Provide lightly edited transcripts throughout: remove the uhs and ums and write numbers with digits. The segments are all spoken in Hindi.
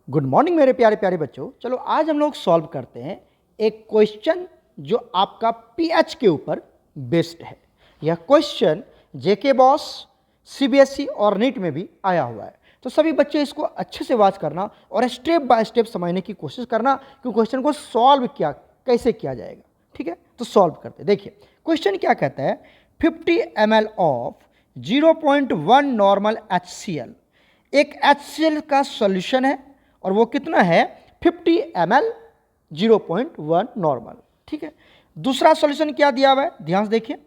गुड मॉर्निंग मेरे प्यारे प्यारे बच्चों। चलो आज हम लोग सॉल्व करते हैं एक क्वेश्चन जो आपका पीएच के ऊपर बेस्ड है। यह क्वेश्चन जेके बॉस, सीबीएसई और नीट में भी आया हुआ है। तो सभी बच्चे इसको अच्छे से वॉच करना और स्टेप बाय स्टेप समझने की कोशिश करना कि क्वेश्चन को सॉल्व कैसे किया जाएगा। ठीक है, तो सॉल्व करते हैं। देखिए क्वेश्चन क्या कहता है, 50 ml ऑफ 0.1 नॉर्मल HCl। एक HCl का सॉल्यूशन है और वो कितना है 50 ml 0.1 नॉर्मल। ठीक है, दूसरा सॉल्यूशन क्या दिया हुआ है, ध्यान से देखिए,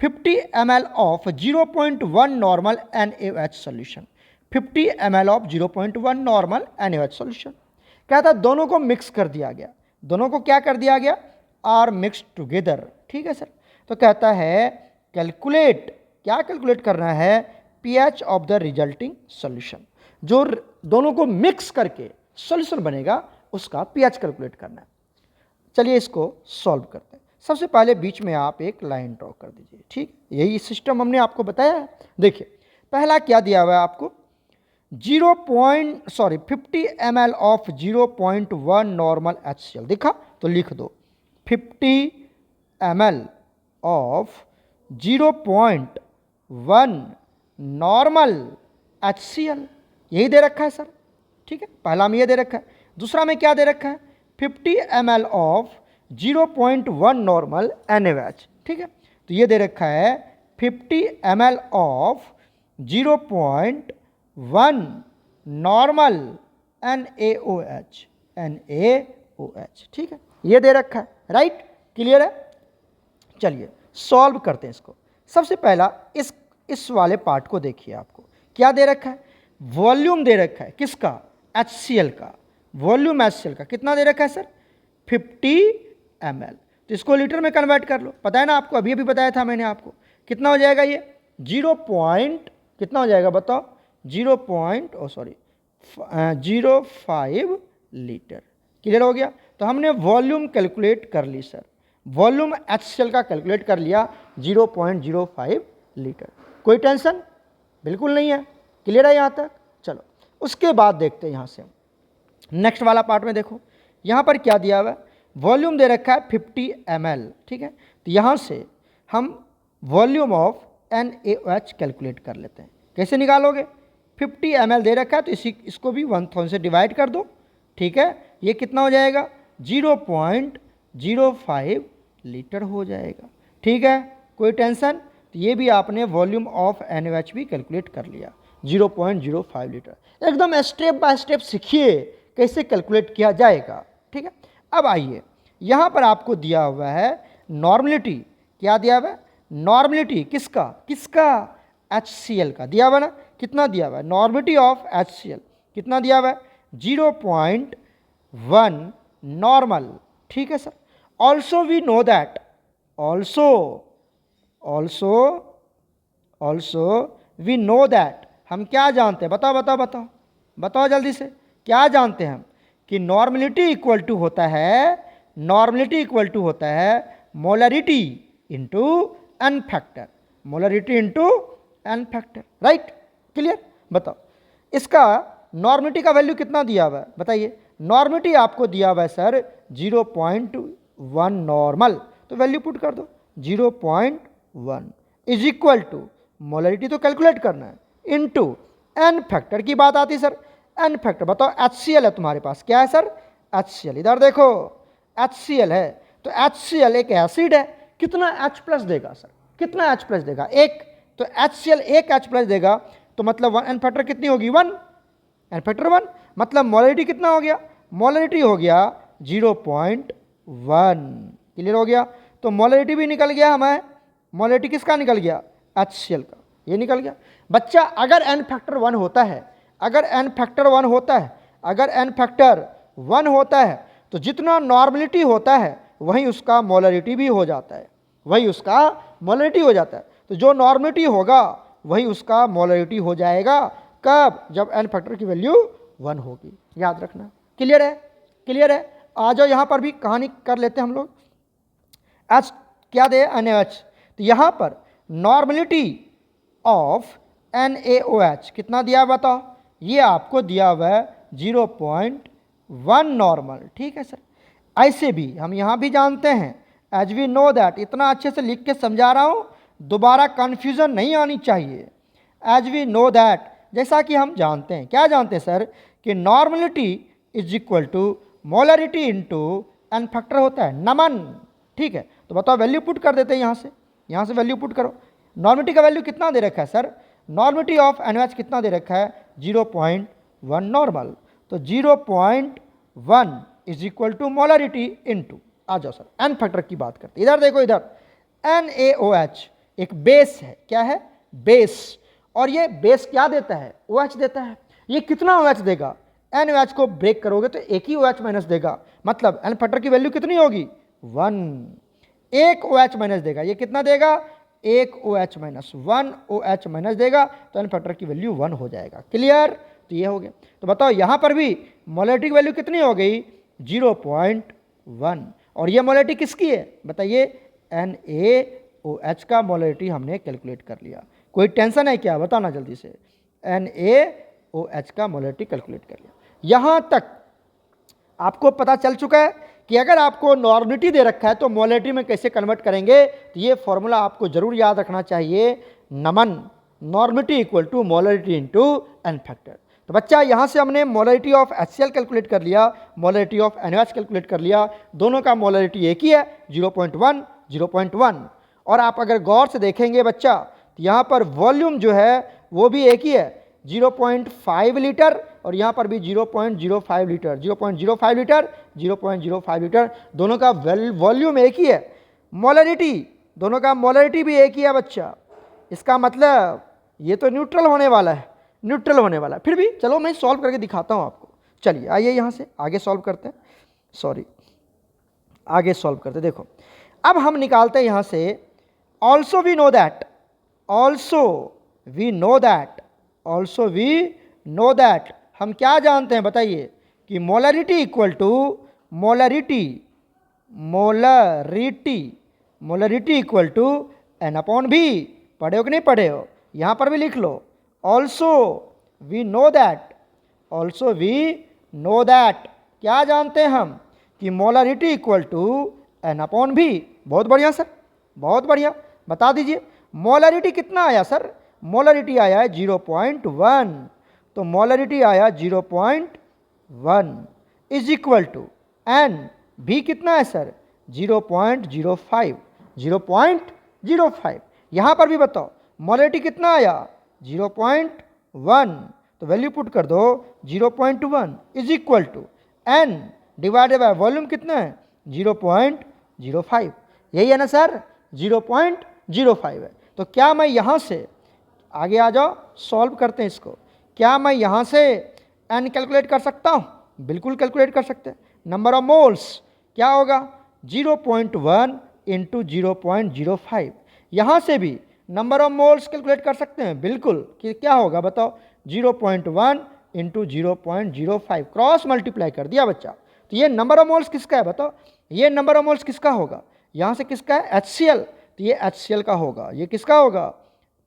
50 ml of 0.1 normal NaOH solution. 50 ml of 0.1 normal NaOH solution क्या था, दोनों को मिक्स कर दिया गया। दोनों को क्या कर दिया गया, आर मिक्स टुगेदर। ठीक है सर, तो कहता है कैलकुलेट, क्या कैलकुलेट करना है, pH of the resulting solution. जो दोनों को मिक्स करके सॉल्यूशन बनेगा उसका पीएच कैलकुलेट करना है। चलिए इसको सॉल्व करते हैं। सबसे पहले बीच में आप एक लाइन ड्रॉ कर दीजिए। ठीक, यही सिस्टम हमने आपको बताया है। देखिए पहला क्या दिया हुआ है आपको, 50 ml ऑफ 0.1 नॉर्मल HCl दिखा, तो लिख दो 50 ml ऑफ 0.1 नॉर्मल HCl, यही दे रखा है सर। ठीक है, पहला में ये दे रखा है, दूसरा में क्या दे रखा है, 50 ml ऑफ 0.1 नॉर्मल NaOH। ठीक है, तो ये दे रखा है 50 ml ऑफ 0.1 नॉर्मल NaOH। ठीक है, ये दे रखा है, राइट, क्लियर है। चलिए सॉल्व करते हैं इसको। सबसे पहला इस वाले पार्ट को देखिए, आपको क्या दे रखा है, वॉल्यूम दे रखा है किसका, HCl का। वॉल्यूम HCl का कितना दे रखा है सर, 50 ml। तो इसको लीटर में कन्वर्ट कर लो, पता है ना आपको, अभी अभी बताया था मैंने आपको। कितना हो जाएगा ये, कितना हो जाएगा बताओ, 0.05 लीटर। क्लियर हो गया। तो हमने वॉल्यूम कैलकुलेट कर ली सर, वॉल्यूम HCl का कैलकुलेट कर लिया 0.05 लीटर। कोई टेंशन बिल्कुल नहीं है, क्लियर है यहाँ तक। चलो उसके बाद देखते हैं यहाँ से नेक्स्ट वाला पार्ट में। देखो यहाँ पर क्या दिया हुआ है, वॉल्यूम दे रखा है 50 ml। ठीक है, तो यहाँ से हम वॉल्यूम ऑफ NaOH कैलकुलेट कर लेते हैं। कैसे निकालोगे, 50 ml दे रखा है तो इसको भी 1000 से डिवाइड कर दो। ठीक है, ये कितना हो जाएगा, 0.05 लीटर हो जाएगा। ठीक है, कोई टेंशन। तो ये भी आपने वॉल्यूम ऑफ NaOH भी कैलकुलेट कर लिया, 0.05 लीटर। एकदम स्टेप बाय स्टेप सीखिए कैसे कैलकुलेट किया जाएगा। ठीक है, अब आइए यहाँ पर आपको दिया हुआ है नॉर्मलिटी। क्या दिया हुआ है, नॉर्मलिटी किसका HCl का दिया हुआ ना। कितना दिया हुआ है, नॉर्मलिटी ऑफ HCl कितना दिया हुआ है, 0.1 नॉर्मल। ठीक है sir. Also we know that, also we know that, हम क्या जानते हैं, बताओ जल्दी से, क्या जानते हैं हम, कि नॉर्मलिटी इक्वल टू होता है molarity into N factor, right, clear. बताओ इसका नॉर्मलिटी का वैल्यू कितना दिया हुआ है, बताइए। नॉर्मलिटी आपको दिया हुआ है सर 0.1 नॉर्मल, तो वैल्यू पुट कर दो, 0.1 इज इक्वल टू, मोलरिटी तो कैलकुलेट करना है, इनटू एन फैक्टर की बात आती है सर। एन फैक्टर बताओ, HCl है तुम्हारे पास, क्या है सर, HCl। इधर देखो HCl है, तो HCl एक एसिड है, कितना H प्लस देगा सर, कितना H प्लस देगा, एक। तो HCl एक H प्लस देगा, तो मतलब एन फैक्टर कितनी होगी, 1, एन फैक्टर 1, मतलब मोलरिटी कितना हो गया, मोलरिटी हो गया 0.1। क्लियर हो गया। तो मोलरिटी भी निकल गया हमें, मोलरिटी किसका निकल गया, HCl का, ये निकल गया। बच्चा अगर एन फैक्टर 1 होता है, अगर एन फैक्टर 1 होता है तो जितना नॉर्मलिटी होता है वही उसका मोलरिटी भी हो जाता है, तो जो नॉर्मलिटी होगा वही उसका मोलरिटी हो जाएगा, कब, जब एन फैक्टर की वैल्यू 1 होगी, याद रखना। क्लियर है। आ जाओ यहाँ पर भी कहानी कर लेते हैं हम लोग। H क्या दे, NaOH, तो यहाँ पर नॉर्मलिटी ऑफ NaOH कितना दिया, बताओ। ये आपको दिया हुआ है 0.1 नॉर्मल। ठीक है सर, ऐसे भी हम यहाँ भी जानते हैं, एज वी नो दैट, इतना अच्छे से लिख के समझा रहा हूँ, दोबारा कन्फ्यूज़न नहीं आनी चाहिए। एज वी नो दैट, जैसा कि हम जानते हैं, क्या जानते हैं सर, कि normality is equal to molarity into N factor होता है नमन। ठीक है, तो बताओ वैल्यू पुट कर देते हैं यहाँ से वैल्यू पुट करो। नॉर्मलिटी का वैल्यू कितना दे रखा है सर, नॉर्मलिटी ऑफ NaOH कितना दे रखा है, 0.1 नॉर्मल। तो 0.1 is equal to molarity into, आ जाओ सर एन फैक्टर की बात करते हैं। इधर देखो, इधर NaOH एक बेस है, क्या है, बेस। और ये बेस क्या देता है, OH देता है। ये कितना OH देगा, NaOH को ब्रेक करोगे तो एक ही OH माइनस देगा, मतलब एन फैक्टर की वैल्यू कितनी होगी, 1। एक OH माइनस देगा, ये कितना देगा, एक OH माइनस, 1 OH माइनस देगा, तो एन फैक्टर की वैल्यू 1 हो जाएगा। क्लियर, तो ये हो गया। तो बताओ यहाँ पर भी मोलरिटी की वैल्यू कितनी हो गई, 0.1। और ये मोलरिटी किसकी है बताइए, NaOH का मोलरिटी हमने कैलकुलेट कर लिया। कोई टेंशन है क्या, बताना जल्दी से। NaOH का मोलरिटी कैलकुलेट कर लिया। यहाँ तक आपको पता चल चुका है कि अगर आपको नॉर्मलिटी दे रखा है तो मोलरिटी में कैसे कन्वर्ट करेंगे, तो ये फॉर्मूला आपको जरूर याद रखना चाहिए, Naman, normality equal to molarity into N factor. तो बच्चा यहाँ से हमने मोलरिटी ऑफ HCl कैलकुलेट कर लिया, मोलरिटी ऑफ NaOH कैलकुलेट कर लिया, दोनों का मोलरिटी एक ही है, 0.1 0.1। और आप अगर गौर से देखेंगे बच्चा, तो यहाँ पर वॉल्यूम जो है वो भी एक ही है, 0.5 लीटर, और यहाँ पर भी 0.05 लीटर, 0.05 लीटर, 0.05 लीटर, दोनों का वॉल्यूम एक ही है। मोलरिटी, दोनों का मोलरिटी भी एक ही है बच्चा। इसका मतलब ये तो न्यूट्रल होने वाला है, न्यूट्रल होने वाला है। फिर भी चलो मैं सॉल्व करके दिखाता हूँ आपको। चलिए आइए यहाँ से आगे सॉल्व करते हैं, आगे सॉल्व करते हैं। देखो अब हम निकालते हैं यहाँ से, also we know that, also we know that, also we know that, हम क्या जानते हैं बताइए, कि molarity equal to molarity, molarity, molarity equal to N/V। पढ़े हो कि नहीं पढ़े हो, यहाँ पर भी लिख लो, also we know that, also we know that, क्या जानते हैं हम, कि मोलरिटी इक्वल टू N/V। बहुत बढ़िया सर, बहुत बढ़िया, बता दीजिए मोलरिटी कितना आया सर, मोलरिटी आया है 0.1, तो मोलरिटी आया 0.1 इज इक्वल टू N/V कितना है सर, 0.05, 0.05। यहाँ पर भी बताओ मोलरिटी कितना आया, 0.1, तो वैल्यू पुट कर दो, 0.1 is equal to N divided by volume कितना है, 0.05। यही है ना सर, 0.05 है। तो क्या मैं यहाँ से, आगे आ जाओ सॉल्व करते हैं इसको, क्या मैं यहाँ से N कैलकुलेट कर सकता हूँ, बिल्कुल कैलकुलेट कर सकते हैं। नंबर ऑफ मोल्स क्या होगा, 0.1 इंटू 0.05। यहाँ से भी नंबर ऑफ मोल्स कैलकुलेट कर सकते हैं, बिल्कुल, कि क्या होगा बताओ, 0.1 इंटू 0.05, क्रॉस मल्टीप्लाई कर दिया बच्चा। तो ये नंबर ऑफ मोल्स किसका है बताओ, ये नंबर ऑफ मोल्स किसका होगा, यहाँ से किसका है, HCl, तो ये HCl का होगा, ये किसका होगा,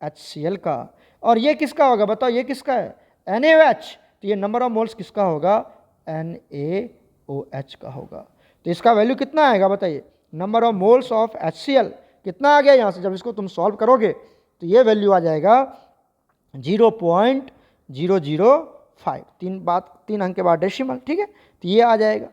HCl का। और ये किसका होगा बताओ, ये किसका है, NaOH, तो ये नंबर ऑफ मोल्स किसका होगा, NaOH का होगा। तो इसका वैल्यू कितना आएगा बताइए, number of moles of HCl कितना आ गया, यहाँ से जब इसको तुम सॉल्व करोगे तो ये वैल्यू आ जाएगा 0.005, 3 अंक के बाद डेसिमल, ठीक है, तो ये आ जाएगा,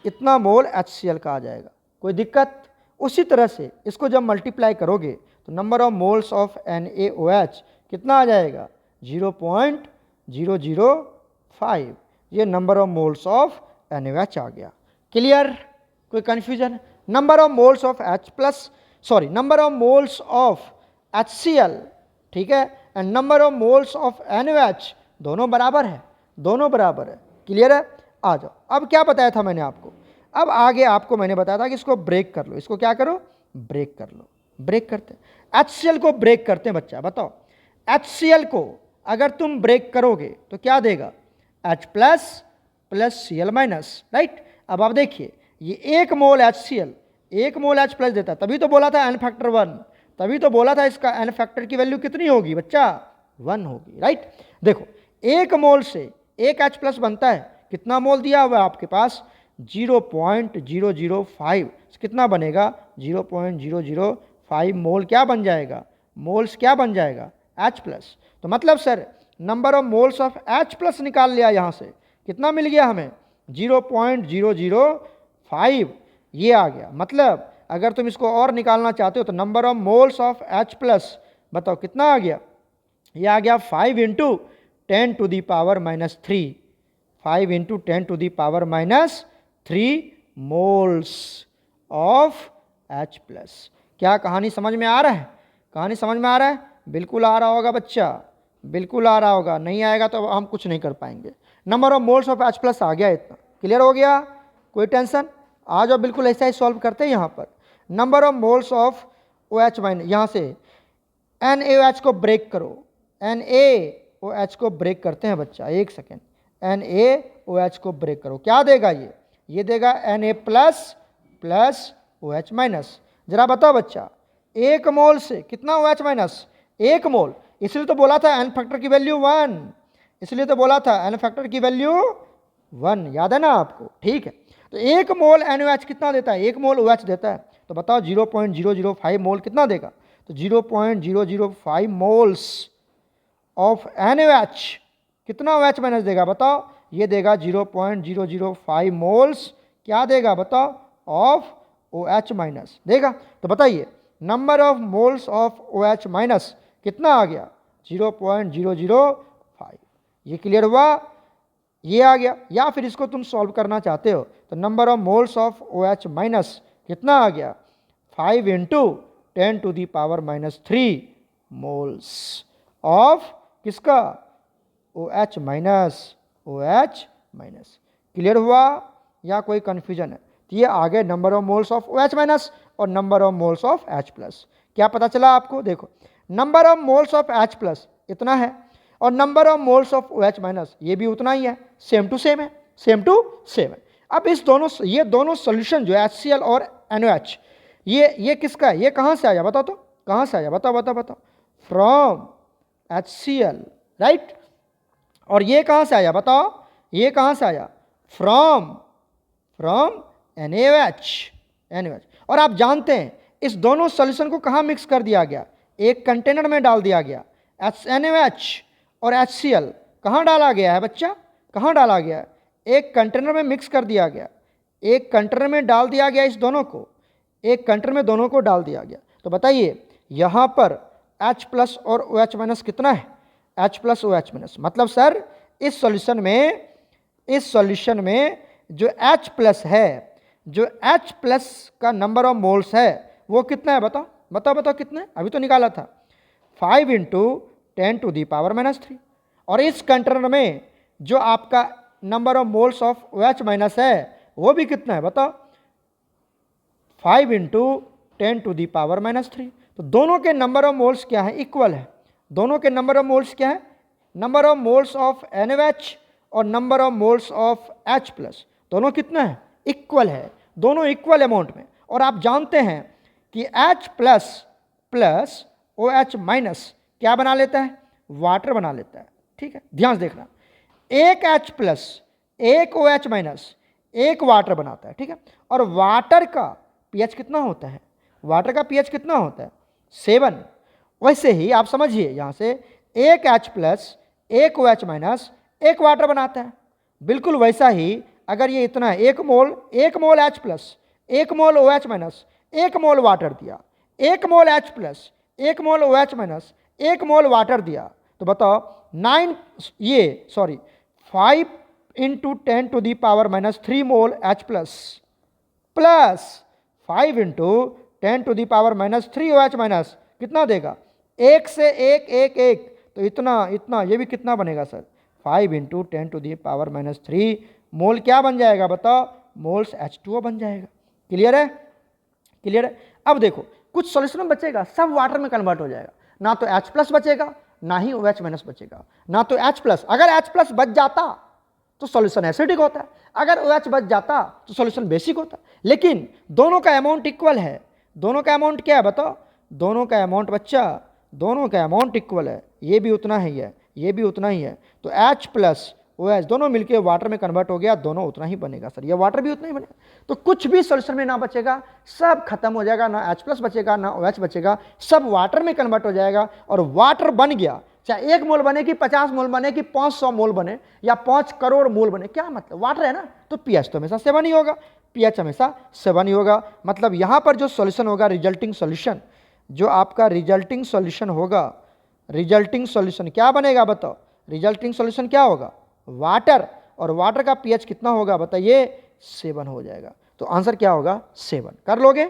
इतना मोल HCl का आ जाएगा। कोई दिक्कत, उसी तरह से इसको जब मल्टीप्लाई करोगे तो number of moles of NaOH कितना आ जाएगा, 0.005, ये number of moles of NaOH आ गया। क्लियर, कोई confusion, number of moles of number of moles of HCl, ठीक है, and number of moles of NaOH दोनों बराबर है, दोनों बराबर है। क्लियर है, आ जाओ। अब क्या बताया था मैंने आपको, अब आगे आपको मैंने बताया था कि इसको ब्रेक कर लो, इसको क्या करो, ब्रेक कर लो। ब्रेक करते हैं, HCl को ब्रेक करते हैं बच्चा, बताओ HCl को अगर तुम ब्रेक करोगे तो क्या देगा, H plus Cl minus, right. अब आप देखिए ये 1 मोल HCl 1 मोल H प्लस देता, तभी तो बोला था N फैक्टर 1, तभी तो बोला था इसका N फैक्टर की वैल्यू कितनी होगी बच्चा, 1 होगी, राइट। देखो 1 मोल से एक H प्लस बनता है, कितना मोल दिया हुआ है आपके पास 0.005, कितना बनेगा 0.005 मोल क्या बन जाएगा, मोल्स क्या बन जाएगा H प्लस। तो मतलब sir number of moles of H plus निकाल लिया यहाँ से, कितना मिल गया हमें 0.005 ये आ गया। मतलब अगर तुम इसको और निकालना चाहते हो तो number of moles of H plus बताओ कितना आ गया, ये आ गया 5 into 10 to the power minus 3, 5 into 10 to the power minus 3 moles of H plus. क्या कहानी समझ में आ रहा है, कहानी समझ में आ रहा है, बिल्कुल आ रहा होगा बच्चा, बिल्कुल आ रहा होगा, नहीं आएगा तो हम कुछ नहीं कर पाएंगे। Number of moles of H plus आ गया, इतना क्लियर हो गया, कोई टेंशन, आ जाओ बिल्कुल ऐसा ही सॉल्व करते हैं। यहाँ पर number of moles of OH minus, यहाँ से NaOH को ब्रेक करो, NaOH को ब्रेक करते हैं बच्चा, एक सेकेंड, NaOH को ब्रेक करो, क्या देगा ये देगा Na plus plus OH minus. जरा बताओ बच्चा, एक मोल से कितना OH माइनस, एक मोल, इसलिए तो बोला था n फैक्टर की वैल्यू 1, इसलिए तो बोला था n फैक्टर की वैल्यू 1, याद है ना आपको, ठीक है। तो एक मोल NaOH कितना देता है, एक मोल OH देता है, तो बताओ 0.005 मोल कितना देगा, तो 0.005 मोल्स ऑफ NaOH कितना OH माइनस देगा बताओ, ये देगा 0.005 मोल्स क्या देगा बताओ ऑफ OH माइनस देगा। तो बताइए number of moles of OH minus कितना आ गया 0.005, ये क्लियर हुआ, ये आ गया। या फिर इसको तुम सॉल्व करना चाहते हो तो number of moles of OH minus कितना आ गया 5 into 10 to the power minus 3 moles of किसका OH minus, OH minus. Clear हुआ या कोई कन्फ्यूजन है, तो ये आ गए number of moles of OH minus और number of moles of H plus. क्या पता चला आपको, देखो number of moles of H plus इतना है और number of moles of OH minus ये भी उतना ही है, सेम टू सेम है, सेम टू सेम है। अब इस दोनों, ये दोनों सोल्यूशन जो है HCl और NaOH, ये किसका है, ये कहाँ से आया बताओ, तो कहाँ से आया बताओ बताओ बताओ, फ्रॉम HCl राइट, और ये कहाँ से आया बताओ, ये कहाँ से आया फ्रॉम NaOH। और आप जानते हैं इस दोनों सॉल्यूशन को कहाँ मिक्स कर दिया गया, एक कंटेनर में डाल दिया गया, NaOH और HCl कहाँ डाला गया है बच्चा, कहाँ डाला गया है, एक कंटेनर में मिक्स कर दिया गया, एक कंटेनर में डाल दिया गया, इस दोनों को एक कंटेनर में दोनों को डाल दिया गया। तो बताइए यहाँ पर H प्लस और OH माइनस कितना है, H प्लस OH माइनस, मतलब सर इस सॉल्यूशन में जो H प्लस है, जो H प्लस का नंबर ऑफ मोल्स है वो कितना है बताओ बताओ बताओ कितना है, अभी तो निकाला था 5 into 10 to the power minus 3, और इस कंटेनर में जो आपका number of moles of OH minus है वो भी कितना है बताओ 5 into 10 to the power minus 3। तो दोनों के नंबर ऑफ मोल्स क्या है, इक्वल है, दोनों के नंबर ऑफ मोल्स क्या है, number of moles of NaOH और number of moles of H plus दोनों कितना है, इक्वल है, दोनों इक्वल अमाउंट में। और आप जानते हैं कि H plus plus OH minus क्या बना लेता है, वाटर बना लेता है, ठीक है, ध्यान से देखना, एक H प्लस एक OH माइनस एक वाटर बनाता है, ठीक है, और वाटर का pH कितना होता है, वाटर का pH कितना होता है 7। वैसे ही आप समझिए यहाँ से एक H प्लस एक OH माइनस एक वाटर बनाता है, बिल्कुल वैसा ही अगर ये इतना है, एक मोल H प्लस एक मोल OH माइनस एक मोल वाटर दिया, एक मोल H प्लस एक मोल OH माइनस एक मोल वाटर दिया, तो बताओ 5 into 10 to the power minus 3 mole H plus 5 into 10 to the power minus 3 OH minus कितना देगा, एक से एक, तो इतना ये भी कितना बनेगा sir 5 into 10 to the power minus 3 mole क्या बन जाएगा बताओ, मोल्स H2O बन जाएगा। क्लियर है, क्लियर है। अब देखो कुछ सॉल्यूशन में बचेगा, सब वाटर में कन्वर्ट हो जाएगा, ना तो H प्लस बचेगा ना ही OH माइनस बचेगा, ना तो H प्लस, अगर H प्लस बच जाता तो सॉल्यूशन एसिडिक होता है, अगर OH बच जाता तो सॉल्यूशन बेसिक होता है, लेकिन दोनों का अमाउंट इक्वल है, दोनों का अमाउंट क्या है बताओ, दोनों का अमाउंट बच्चा, दोनों का अमाउंट इक्वल है, ये भी उतना ही है, ये भी उतना ही है, तो H प्लस OH दोनों मिलके वाटर में कन्वर्ट हो गया, दोनों उतना ही बनेगा सर, या वाटर भी उतना ही बनेगा। तो कुछ भी सॉल्यूशन में ना बचेगा, सब खत्म हो जाएगा, ना H+ बचेगा ना OH बचेगा, सब वाटर में कन्वर्ट हो जाएगा। और वाटर बन गया, चाहे 1 मोल बने कि 50 मोल बने कि 500 मोल बने या 5 करोड़ मोल बने, क्या मतलब, वाटर है ना, तो pH तो हमेशा 7 ही होगा, pH हमेशा 7 ही होगा। मतलब यहाँ पर जो सॉल्यूशन होगा, रिजल्टिंग सॉल्यूशन, जो आपका रिजल्टिंग सॉल्यूशन होगा, रिजल्टिंग सॉल्यूशन क्या बनेगा बताओ, रिजल्टिंग सॉल्यूशन क्या होगा, वाटर। और वाटर का pH कितना होगा बताइए, 7 हो जाएगा। तो आंसर क्या होगा, 7। कर लोगे,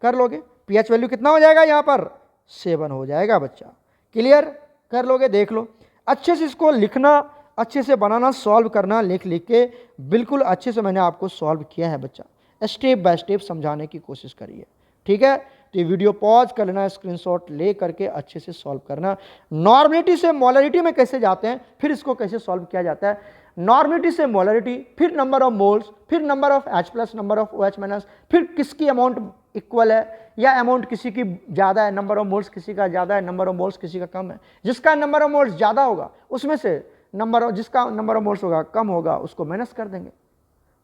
कर लोगे, pH वैल्यू कितना हो जाएगा यहाँ पर, 7 हो जाएगा बच्चा। क्लियर, कर लोगे, देख लो अच्छे से, इसको लिखना, अच्छे से बनाना, सॉल्व करना, लिख लिख के बिल्कुल अच्छे से मैंने आपको सॉल्व किया है बच्चा, स्टेप बाय स्टेप समझाने की कोशिश करिए, ठीक है। तो ये वीडियो पॉज कर लेना, स्क्रीनशॉट ले करके अच्छे से सॉल्व करना। नॉर्मलिटी से मोलरिटी में कैसे जाते हैं, फिर इसको कैसे सॉल्व किया जाता है, नॉर्मलिटी से मोलरिटी, फिर नंबर ऑफ मोल्स, फिर number of H+, number of OH-, फिर किसकी अमाउंट इक्वल है या अमाउंट किसी की ज़्यादा है, नंबर ऑफ मोल्स किसी का ज़्यादा है, नंबर ऑफ मोल्स किसी का कम है। जिसका नंबर ऑफ मोल्स ज़्यादा होगा उसमें से जिसका नंबर ऑफ मोल्स होगा कम होगा उसको माइनस कर देंगे,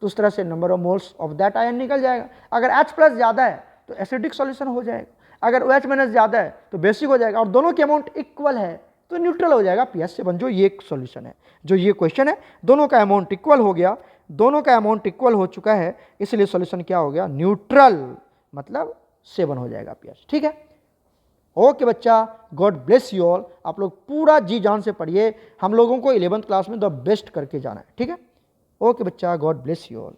तो उस तरह से number of moles of that ion निकल जाएगा। अगर H+ ज़्यादा है तो एसिडिक सॉल्यूशन हो जाएगा, अगर OH- ज़्यादा है तो बेसिक हो जाएगा, और दोनों की अमाउंट इक्वल है तो न्यूट्रल हो जाएगा, pH 7। जो ये एक सॉल्यूशन है, जो ये क्वेश्चन है, दोनों का अमाउंट इक्वल हो गया, दोनों का अमाउंट इक्वल हो चुका है, इसलिए सॉल्यूशन क्या हो गया, न्यूट्रल, मतलब 7 हो जाएगा pH, ठीक है। ओके बच्चा, गॉड ब्लेस यू ऑल। आप लोग पूरा जी जान से पढ़िए, हम लोगों को 11th क्लास में द बेस्ट करके जाना है, ठीक है। ओके बच्चा, गॉड ब्लेस यू ऑल।